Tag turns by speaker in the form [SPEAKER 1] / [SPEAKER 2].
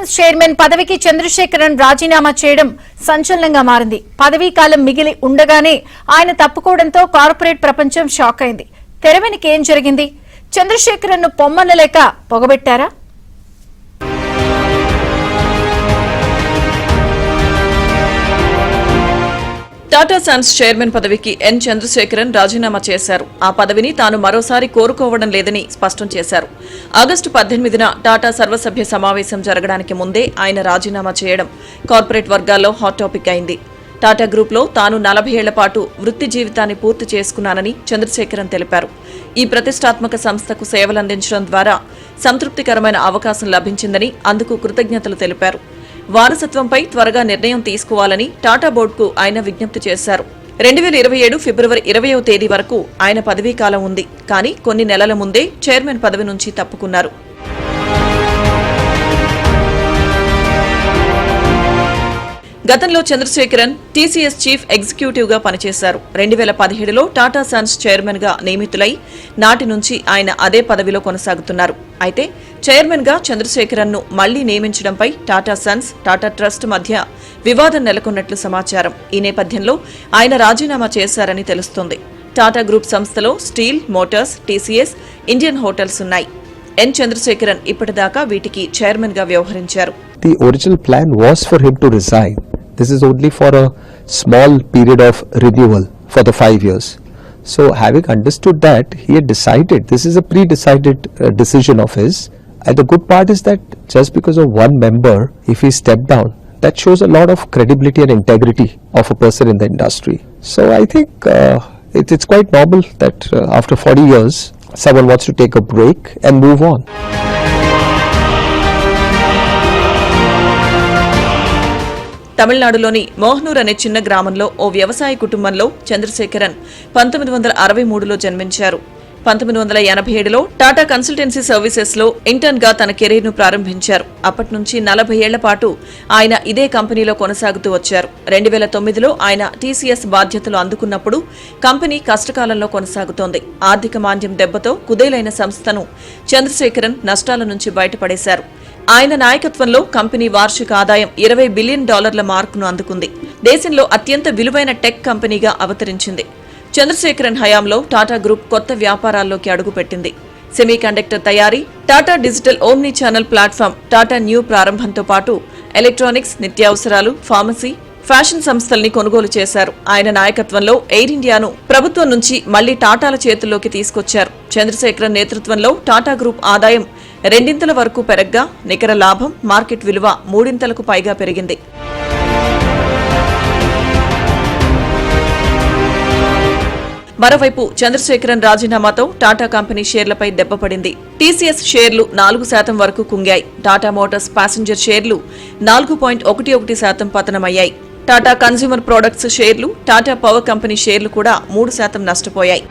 [SPEAKER 1] Sons chairman పదవికి చంద్రశేఖరన్ రాజీనామా చేయడం సంచలనంగా మారింది. పదవీ కాలం మిగిలి ఉండగానే ఆయన తప్పుకోవడంతో కార్పొరేట్ ప్రపంచం షాక్ అయింది. తెర వెనుక ఏం జరిగింది? చంద్రశేఖరన్ ను పొమ్మనలేక పొగబెట్టారా?
[SPEAKER 2] టాటా సన్స్ చైర్మన్ పదవికి ఎన్ చంద్రశేఖరన్ రాజీనామా చేశారు. ఆ పదవిని తాను మరోసారి కోరుకోవడం లేదని స్పష్టం చేశారు. ఆగస్టు 18న టాటా సర్వసభ్య సమావేశం జరగడానికి ముందే ఆయన రాజీనామా చేయడం కార్పొరేట్ వర్గాల్లో హాట్ టాపిక్ అయింది. టాటా గ్రూప్లో తాను 40 ఏళ్ల పాటు వృత్తి జీవితాన్ని పూర్తి చేసుకున్నానని చంద్రశేఖరన్ తెలిపారు. ఈ ప్రతిష్టాత్మక సంస్థకు సేవలందించడం ద్వారా సంతృప్తికరమైన అవకాశం లభించిందని అందుకు కృతజ్ఞతలు తెలిపారు. వారసత్వంపై త్వరగా నిర్ణయం తీసుకోవాలని టాటా బోర్డుకు ఆయన విజ్ఞప్తి చేశారు. 2027 ఫిబ్రవరి 20వ తేదీ వరకు ఆయన పదవీకాలం ఉంది. కానీ కొన్ని నెలల ముందే చైర్మన్ పదవి నుంచి తప్పుకున్నారు. గతంలో చంద్రశేఖరన్ టీసీఎస్ చీఫ్ ఎగ్జిక్యూటివ్ గా పనిచేశారు. 2017లో టాటా సన్స్ చైర్మన్ గా నియమితులై నాటి నుంచి ఆయన అదే పదవిలో కొనసాగుతున్నారు. అయితే చైర్మన్ గా చంద్రశేఖరన్ ను మళ్లీ నియమించడంపై టాటా సన్స్, టాటా ట్రస్ట్ మధ్య వివాదం నెలకొన్నట్లు సమాచారం. ఈ నేపథ్యంలో ఆయన రాజీనామా చేశారని తెలుస్తోంది. టాటా గ్రూప్ సంస్థలో steel, Motors, TCS, Indian hotels ఉన్నాయి. ఎన్ చంద్రశేఖరన్ ఇప్పటిదాకా వీటికి చైర్మన్ గా వ్యవహరించారు.
[SPEAKER 3] The original plan was for him to resign. This is only for a small period of renewal for the 5 years. So having understood that, he had decided, this is a pre-decided decision of his. And the good part is that just because of one member, if he stepped down, that shows a lot of credibility and integrity of a person in the industry. So I think it's quite normal that after 40 years, someone wants to take a break and move on.
[SPEAKER 2] తమిళనాడులోని మోహనూర్ అనే చిన్న గ్రామంలో ఓ వ్యవసాయ కుటుంబంలో చంద్రశేఖరన్ 1963లో జన్మించారు. 1987లో Tata consultancy services లో intern గా తన కెరీర్ ను ప్రారంభించారు. అప్పటి నుంచి 40 ఏళ్ల పాటు ఆయన ఇదే కంపెనీలో కొనసాగుతూ వచ్చారు. 2009లో ఆయన టీసీఎస్ బాధ్యతలు అందుకున్నప్పుడు కంపెనీ కష్టకాలంలో కొనసాగుతోంది. ఆర్థిక మాంద్యం దెబ్బతో కుదేలైన సంస్థను చంద్రశేఖరన్ నష్టాల నుంచి బయటపడేశారు. ఆయన నాయకత్వంలో కంపెనీ వార్షిక ఆదాయం $20 బిలియన్ మార్కును అందుకుంది. దేశంలో అత్యంత విలువైన టెక్ కంపెనీగా అవతరించింది. చంద్రశేఖరన్ హయాంలో టాటా గ్రూప్ కొత్త వ్యాపారాల్లోకి అడుగుపెట్టింది. సెమీకండక్టర్ తయారీ, Tata digital omni channel platform Tata Neu ప్రారంభంతో పాటు ఎలక్ట్రానిక్స్, నిత్యావసరాలు, ఫార్మసీ, ఫ్యాషన్ సంస్థల్ని కొనుగోలు చేశారు. ఆయన నాయకత్వంలో ఎయిర్ ఇండియాను ప్రభుత్వం నుంచి మళ్లీ టాటాల చేతుల్లోకి తీసుకొచ్చారు. చంద్రశేఖరన్ నేతృత్వంలో టాటా గ్రూప్ ఆదాయం 2 వరకు పెరగ్గా నికర లాభం, మార్కెట్ విలువ 3 పైగా పెరిగింది. మరోవైపు చంద్రశేఖరన్ రాజీనామాతో టాటా కంపెనీ షేర్లపై దెబ్బపడింది. టీసీఎస్ షేర్లు 4% వరకు కుంగాయి. టాటా మోటార్స్ ప్యాసింజర్ షేర్లు 4.11% పతనమయ్యాయి. టాటా కన్స్యూమర్ ప్రొడక్ట్స్ షేర్లు, టాటా పవర్ కంపెనీ షేర్లు కూడా 3% నష్టపోయాయి.